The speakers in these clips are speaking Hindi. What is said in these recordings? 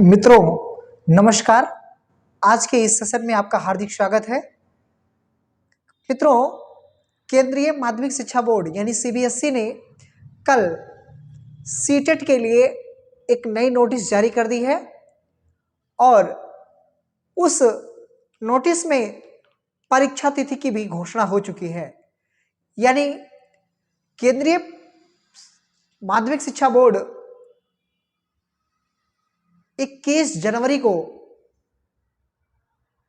मित्रों नमस्कार। आज के इस सेशन में आपका हार्दिक स्वागत है। मित्रों, केंद्रीय माध्यमिक शिक्षा बोर्ड यानी सीबीएसई ने कल सीटेट के लिए एक नई नोटिस जारी कर दी है और उस नोटिस में परीक्षा तिथि की भी घोषणा हो चुकी है। यानी केंद्रीय माध्यमिक शिक्षा बोर्ड 21 जनवरी को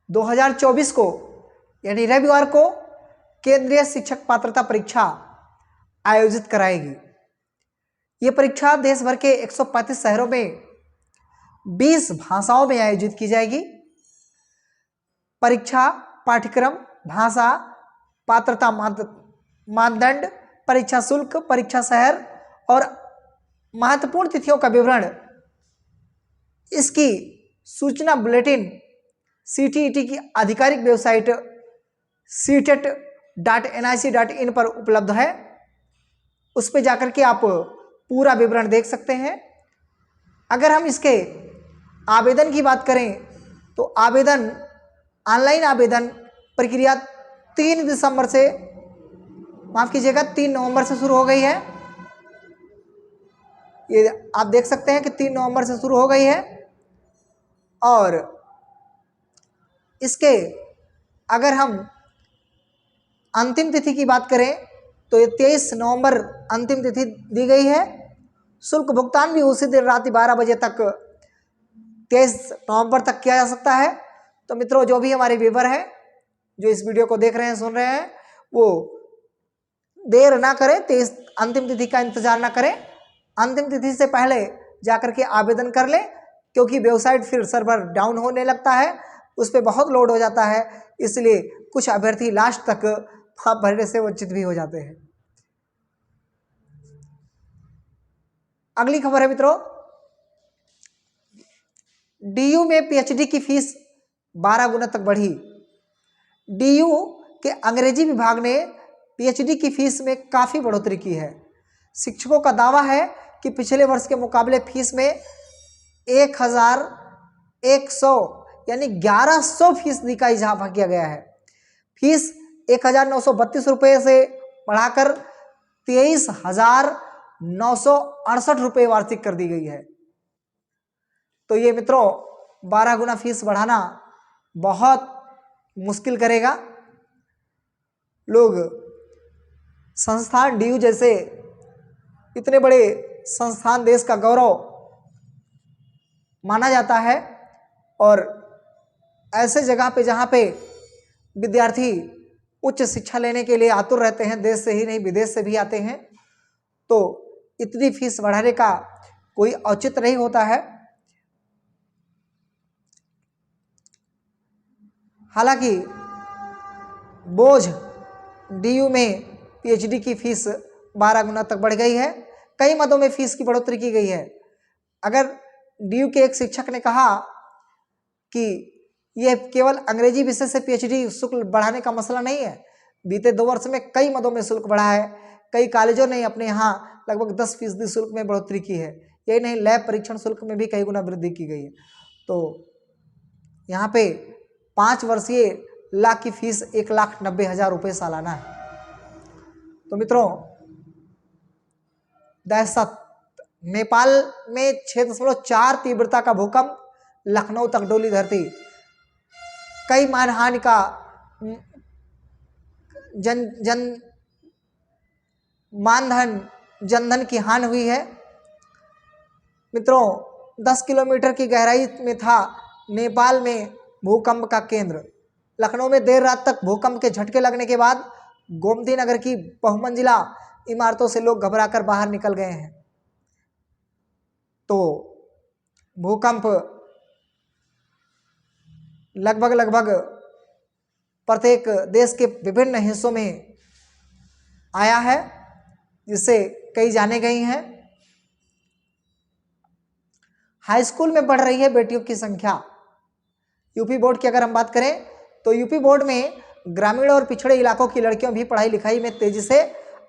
2024 को यानी रविवार को केंद्रीय शिक्षक पात्रता परीक्षा आयोजित कराएगी। ये परीक्षा देश भर के 135 शहरों में 20 भाषाओं में आयोजित की जाएगी। परीक्षा, पाठ्यक्रम, भाषा, पात्रता मानदंड, परीक्षा शुल्क, परीक्षा शहर और महत्वपूर्ण तिथियों का विवरण इसकी सूचना बुलेटिन सीटीईटी की आधिकारिक वेबसाइट ctet.nic.in पर उपलब्ध है। उस पर जाकर के आप पूरा विवरण देख सकते हैं। अगर हम इसके आवेदन की बात करें तो ऑनलाइन आवेदन प्रक्रिया 3 नवंबर से शुरू हो गई है। ये आप देख सकते हैं कि 3 नवंबर से शुरू हो गई है और इसके अगर हम अंतिम तिथि की बात करें तो ये 23 नवंबर अंतिम तिथि दी गई है। शुल्क भुगतान भी उसी दिन रात 12 बजे तक 23 नवंबर तक किया जा सकता है। तो मित्रों, जो भी हमारे व्यूअर हैं जो इस वीडियो को देख रहे हैं, सुन रहे हैं, वो देर ना करें, 23 अंतिम तिथि का इंतजार ना करें। अंतिम तिथि से पहले जाकर के आवेदन कर लें, क्योंकि वेबसाइट फिर सर्वर डाउन होने लगता है, उस पर बहुत लोड हो जाता है, इसलिए कुछ अभ्यर्थी लास्ट तक फॉर्म भरने से वंचित भी हो जाते हैं। अगली खबर है मित्रों, डीयू में पीएचडी की फीस 12 गुना तक बढ़ी। डीयू के अंग्रेजी विभाग ने पीएचडी की फीस में काफी बढ़ोतरी की है। शिक्षकों का दावा है कि पिछले वर्ष के मुकाबले फीस में 1100 यानी 1100% का इजाफा किया गया है। फीस 1932 रुपये से बढ़ाकर 23,968 रुपये वार्षिक कर दी गई है। तो ये मित्रों 12 गुना फीस बढ़ाना बहुत मुश्किल करेगा। लोग संस्थान डीयू जैसे इतने बड़े संस्थान देश का गौरव माना जाता है और ऐसे जगह पे जहाँ पे विद्यार्थी उच्च शिक्षा लेने के लिए आतुर रहते हैं, देश से ही नहीं विदेश से भी आते हैं, तो इतनी फीस बढ़ाने का कोई औचित्य नहीं होता है। हालांकि बोझ डीयू में पीएचडी की फीस 12 गुना तक बढ़ गई है। कई मदों में फीस की बढ़ोतरी की गई है। अगर डीयू के एक शिक्षक ने कहा कि यह केवल अंग्रेजी विषय से पीएचडी शुल्क बढ़ाने का मसला नहीं है, बीते 2 वर्ष में कई मदों में शुल्क बढ़ा है। कई कॉलेजों ने अपने यहाँ लगभग 10% शुल्क में बढ़ोतरी की है। यही नहीं, लैब परीक्षण शुल्क में भी कई गुना वृद्धि की गई है। तो यहाँ पे 5 वर्षीय लाख की फीस 1,90,000 रुपये सालाना है। तो मित्रों, दहशत, नेपाल में 6.4 तीव्रता का भूकंप, लखनऊ तक डोली धरती। कई मानहानि का जनधन की हानि हुई है। मित्रों, 10 किलोमीटर की गहराई में था नेपाल में भूकंप का केंद्र। लखनऊ में देर रात तक भूकंप के झटके लगने के बाद गोमती नगर की बहुमंजिला इमारतों से लोग घबराकर बाहर निकल गए हैं। तो भूकंप लगभग प्रत्येक देश के विभिन्न हिस्सों में आया है, जिससे कई जाने गई हैं। हाई स्कूल में बढ़ रही है बेटियों की संख्या। यूपी बोर्ड की अगर हम बात करें तो यूपी बोर्ड में ग्रामीण और पिछड़े इलाकों की लड़कियों भी पढ़ाई लिखाई में तेजी से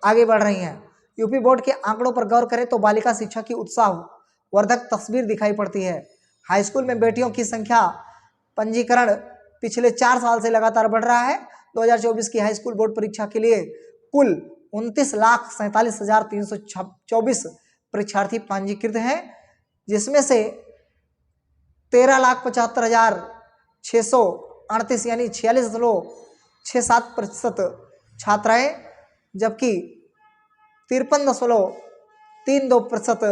आगे बढ़ रही हैं। यूपी बोर्ड के आंकड़ों पर गौर करें तो बालिका शिक्षा की उत्साहवर्धक तस्वीर दिखाई पड़ती है। हाई स्कूल में बेटियों की संख्या पंजीकरण पिछले 4 साल से लगातार बढ़ रहा है। 2024 की हाई स्कूल बोर्ड परीक्षा के लिए कुल 29,47,324 परीक्षार्थी पंजीकृत हैं, जिसमें से 13,75,638 यानी 46.67% छात्राएं, जबकि 53.32%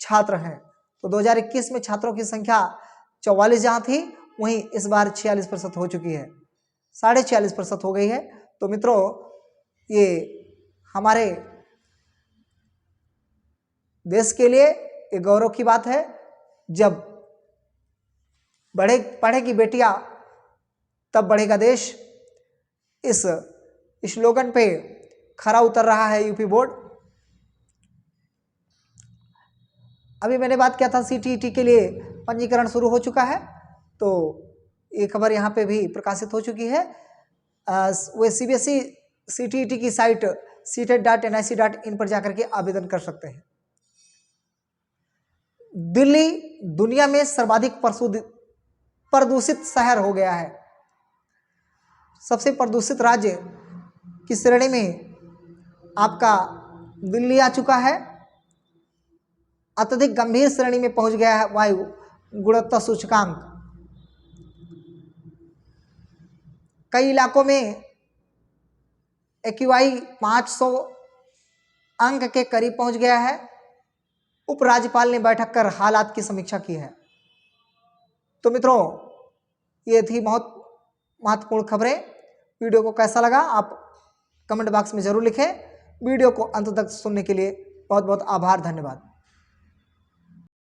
छात्र हैं। तो 2021 में छात्रों की संख्या 44 जहाँ थी, वहीं इस बार 46% हो चुकी है, 46.5% हो गई है। तो मित्रों, ये हमारे देश के लिए एक गौरव की बात है। जब पढ़ेगी बेटियां तब बढ़ेगा देश, इस स्लोगन पे खरा उतर रहा है यूपी बोर्ड। अभी मैंने बात किया था सीटीईटी के लिए पंजीकरण शुरू हो चुका है, तो ये खबर यहाँ पे भी प्रकाशित हो चुकी है। वे सीबीएसई सीटीईटी की साइट CTET.nic.in पर जाकर के आवेदन कर सकते हैं। दिल्ली दुनिया में सर्वाधिक प्रदूषित शहर हो गया है। सबसे प्रदूषित राज्य की श्रेणी में आपका दिल्ली आ चुका है। अत्यधिक गंभीर श्रेणी में पहुंच गया है वायु गुणवत्ता सूचकांक। कई इलाकों में AQI 500 अंक के करीब पहुंच गया है। उपराज्यपाल ने बैठक कर हालात की समीक्षा की है। तो मित्रों, ये थी बहुत महत्वपूर्ण खबरें। वीडियो को कैसा लगा आप कमेंट बॉक्स में जरूर लिखें। वीडियो को अंत तक सुनने के लिए बहुत बहुत आभार, धन्यवाद।